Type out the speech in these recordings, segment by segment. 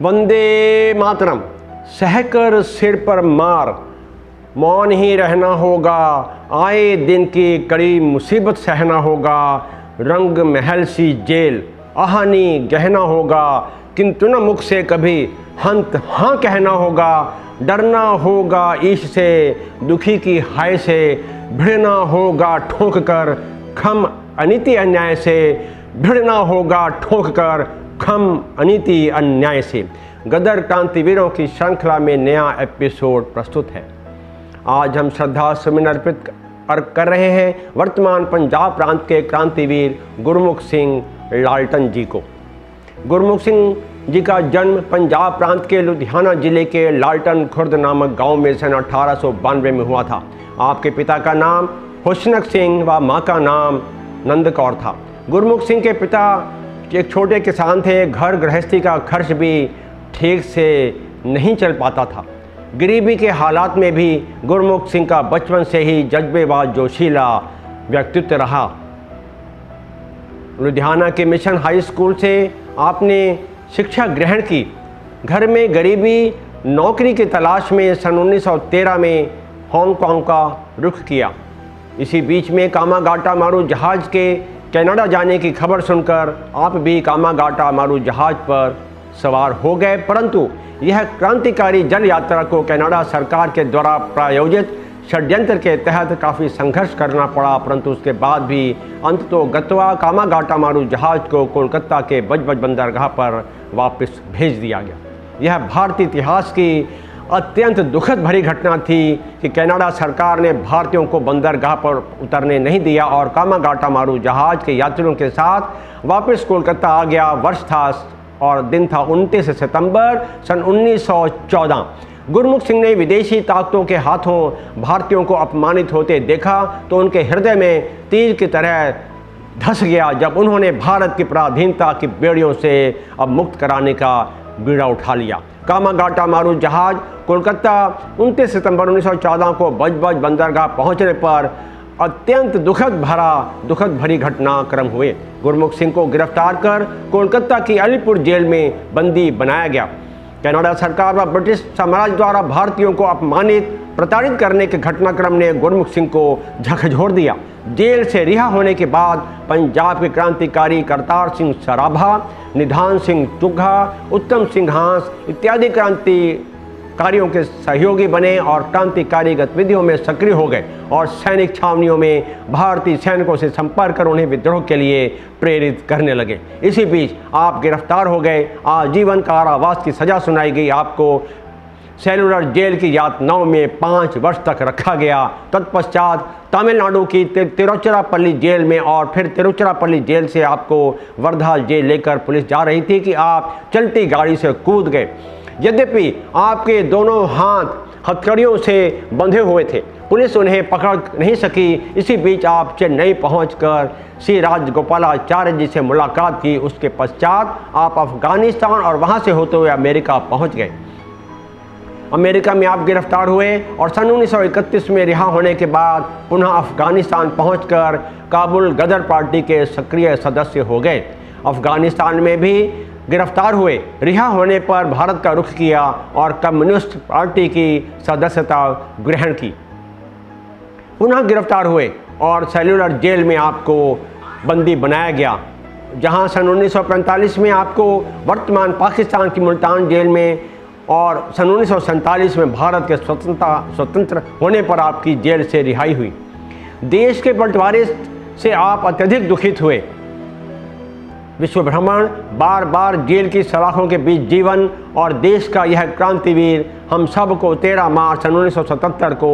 वंदे मातरम। सहकर सिर पर मार, मौन ही रहना होगा, आए दिन की कड़ी मुसीबत सहना होगा। रंग महल सी जेल, आहानी गहना होगा, किंतु न मुख से कभी हंत हाँ कहना होगा। डरना होगा ईश से, दुखी की हाय से, भिड़ना होगा ठोक कर खम अनीति अन्याय से। भिड़ना होगा ठोक कर खम अनीति अन्याय से। गदर क्रांतिवीरों की श्रृंखला में नया एपिसोड प्रस्तुत है। आज हम श्रद्धा सुमन अर्पित कर रहे हैं वर्तमान पंजाब प्रांत के क्रांतिवीर गुरमुख सिंह लालटन जी को। गुरमुख सिंह जी का जन्म पंजाब प्रांत के लुधियाना जिले के लालटन खुर्द नामक गांव में सन 1892 में हुआ था। आपके पिता का नाम हुस्नक सिंह व माँ का नाम नंद कौर था। गुरमुख सिंह के पिता एक छोटे किसान थे। घर गृहस्थी का खर्च भी ठीक से नहीं चल पाता था। गरीबी के हालात में भी गुरमुख सिंह का बचपन से ही जज्बे व जोशीला व्यक्तित्व रहा। लुधियाना के मिशन हाई स्कूल से आपने शिक्षा ग्रहण की। घर में गरीबी, नौकरी की तलाश में सन 1913 में हांगकांग का रुख किया। इसी बीच में कामागाटा मारू जहाज़ के कनाडा जाने की खबर सुनकर आप भी कामागाटा मारू जहाज़ पर सवार हो गए। परंतु यह क्रांतिकारी जल यात्रा को कनाडा सरकार के द्वारा प्रायोजित षड्यंत्र के तहत काफ़ी संघर्ष करना पड़ा। परंतु उसके बाद भी अंततोगत्वा कामागाटा मारू जहाज़ को कोलकाता के बजबज बंदरगाह पर वापस भेज दिया गया। यह भारतीय इतिहास की अत्यंत दुखद भरी घटना थी कि कनाडा सरकार ने भारतीयों को बंदरगाह पर उतरने नहीं दिया और कामागाटा मारू जहाज़ के यात्रियों के साथ वापस कोलकाता आ गया। वर्ष था और दिन था 29 सितंबर सन 1914। गुरमुख सिंह ने विदेशी ताकतों के हाथों भारतीयों को अपमानित होते देखा तो उनके हृदय में तीर की तरह धस गया जब उन्होंने भारत की पराधीनता की बेड़ियों से अब मुक्त कराने का बीड़ा उठा लिया। कामागाटा मारू जहाज़ कोलकाता 29 सितंबर 1914 को बजबज बंदरगाह पहुंचने पर अत्यंत दुखद भरी घटनाक्रम हुए। गुरमुख सिंह को गिरफ्तार कर कोलकाता की अलीपुर जेल में बंदी बनाया गया। कनाडा सरकार व ब्रिटिश साम्राज्य द्वारा भारतीयों को अपमानित प्रताड़ित करने के घटनाक्रम ने गुरमुख सिंह को झकझोर दिया। जेल से रिहा होने के बाद पंजाब के क्रांतिकारी करतार सिंह सराभा, निधान सिंह चुग्गा, उत्तम सिंह हांस इत्यादि क्रांतिकारियों के सहयोगी बने और क्रांतिकारी गतिविधियों में सक्रिय हो गए और सैनिक छावनियों में भारतीय सैनिकों से संपर्क कर उन्हें विद्रोह के लिए प्रेरित करने लगे। इसी बीच आप गिरफ्तार हो गए। आजीवन कारावास की सज़ा सुनाई गई। आपको सेलुलर जेल की यातनाओं में 5 वर्ष तक रखा गया। तत्पश्चात तमिलनाडु की तिरुचिरापल्ली जेल में और फिर तिरुचिरापल्ली जेल से आपको वर्धा जेल लेकर पुलिस जा रही थी कि आप चलती गाड़ी से कूद गए। यद्यपि आपके दोनों हाथ हथकड़ियों से बंधे हुए थे, पुलिस उन्हें पकड़ नहीं सकी। इसी बीच आप चेन्नई पहुंचकर श्री राजगोपालाचार्य जी से मुलाकात की। उसके पश्चात आप अफगानिस्तान और वहां से होते हुए अमेरिका पहुंच गए। अमेरिका में आप गिरफ्तार हुए और सन 1931 में रिहा होने के बाद पुनः अफगानिस्तान पहुंचकर काबुल गदर पार्टी के सक्रिय सदस्य हो गए। अफगानिस्तान में भी गिरफ्तार हुए। रिहा होने पर भारत का रुख किया और कम्युनिस्ट पार्टी की सदस्यता ग्रहण की। पुनः गिरफ्तार हुए और सेलुलर जेल में आपको बंदी बनाया गया, जहां सन 1945 में आपको वर्तमान पाकिस्तान की मुल्तान जेल में और सन 1947 में भारत के स्वतंत्र होने पर आपकी जेल से रिहाई हुई। देश के बंटवारे से आप अत्यधिक दुखित हुए। विश्व भ्रमण, बार बार जेल की सलाखों के बीच जीवन और देश का यह क्रांतिवीर हम सब को 13 मार्च सन 1977 को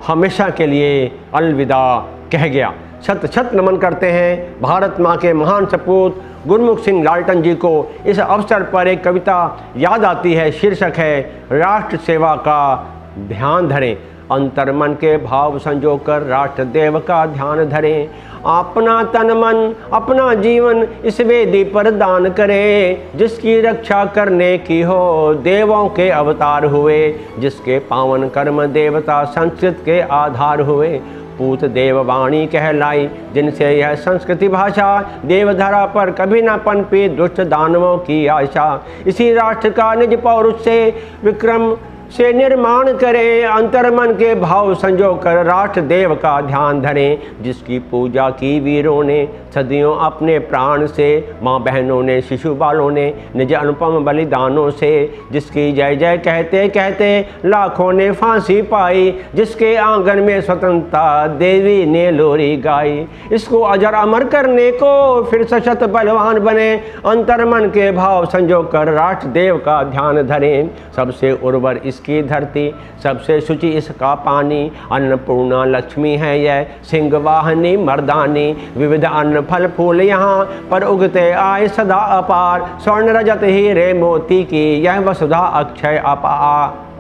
हमेशा के लिए अलविदा कह गया। शत शत नमन करते हैं भारत माँ के महान सपूत गुरमुख सिंह लालटन जी को। इस अवसर पर एक कविता याद आती है। शीर्षक है राष्ट्र सेवा का ध्यान धरें, अंतर्मन के भाव संजो कर राष्ट्र देव का ध्यान धरें। अपना तन मन अपना जीवन इस वेदी पर दान करें, जिसकी रक्षा करने की हो देवों के अवतार हुए, जिसके पावन कर्म देवता संस्कृत के आधार हुए। पूत देववाणी कहलाई जिनसे यह संस्कृति भाषा, देवधरा पर कभी न पनपी दुष्ट दानवों की आशा। इसी राष्ट्र का निज पौरुष से विक्रम से निर्माण करें, अंतर्मन के भाव संजो कर राष्ट्र देव का ध्यान धरें, जिसकी पूजा की वीरों ने सदियों अपने प्राण से, माँ बहनों ने शिशु बालों ने निज अनुपम बलिदानों से, जिसकी जय जय कहते कहते लाखों ने फांसी पाई, जिसके आंगन में स्वतंत्रता देवी ने लोरी गाई। इसको अजर अमर करने को फिर सशक्त बलवान बने, अंतर्मन के भाव संजो कर राष्ट्र देव का ध्यान धरें। सबसे उर्वर इसकी धरती, सबसे शुचि इसका पानी, अन्नपूर्णा लक्ष्मी है यह, सिंह वाहनी मर्दानी। विविध अन्न फल फूल यहाँ पर उगते आए सदा अपार, स्वर्ण रजत हीरे मोती की यह वसुधा अक्षय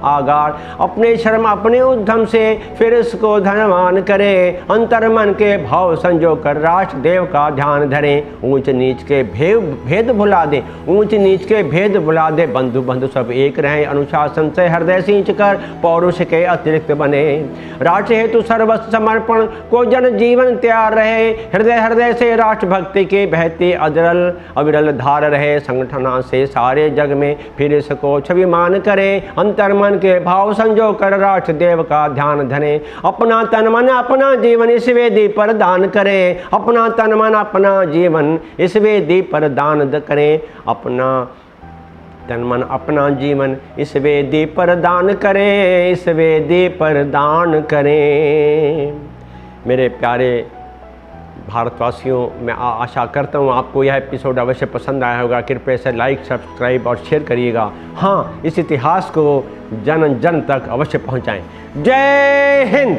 आगार। अपने श्रम अपने उद्यम से फिर इसको धनवान करें, अंतर्मन के भाव संजो कर राष्ट्र देव का ध्यान धरें। ऊंच नीच के भेद भुला दे, ऊंच नीच के भेद भुला दे, बंधु बंधु सब एक रहें, अनुशासन से हृदय सींच कर पौरुष के अतिरिक्त बने। राष्ट्र हेतु सर्वस्व समर्पण को जन जीवन तैयार रहे, हृदय हृदय से राष्ट्र भक्ति की बहती अविरल धार रहे। संगठना से सारे जग में फिर इसको छविमान करें, अंतर्मन के भाव संजो कर राष्ट्र देव का ध्यान धरें। अपना तन मन अपना जीवन इस वेदी पर दान करें, अपना तन मन अपना जीवन इस वेदी पर दान करें, अपना तन मन अपना जीवन इस वेदी पर दान करें, इस वेदी पर दान करें। मेरे प्यारे भारतवासियों, मैं आशा करता हूँ आपको यह एपिसोड अवश्य पसंद आया होगा। कृपया से लाइक सब्सक्राइब और शेयर करिएगा। हाँ, इस इतिहास को जन जन तक अवश्य पहुँचाएँ। जय हिंद।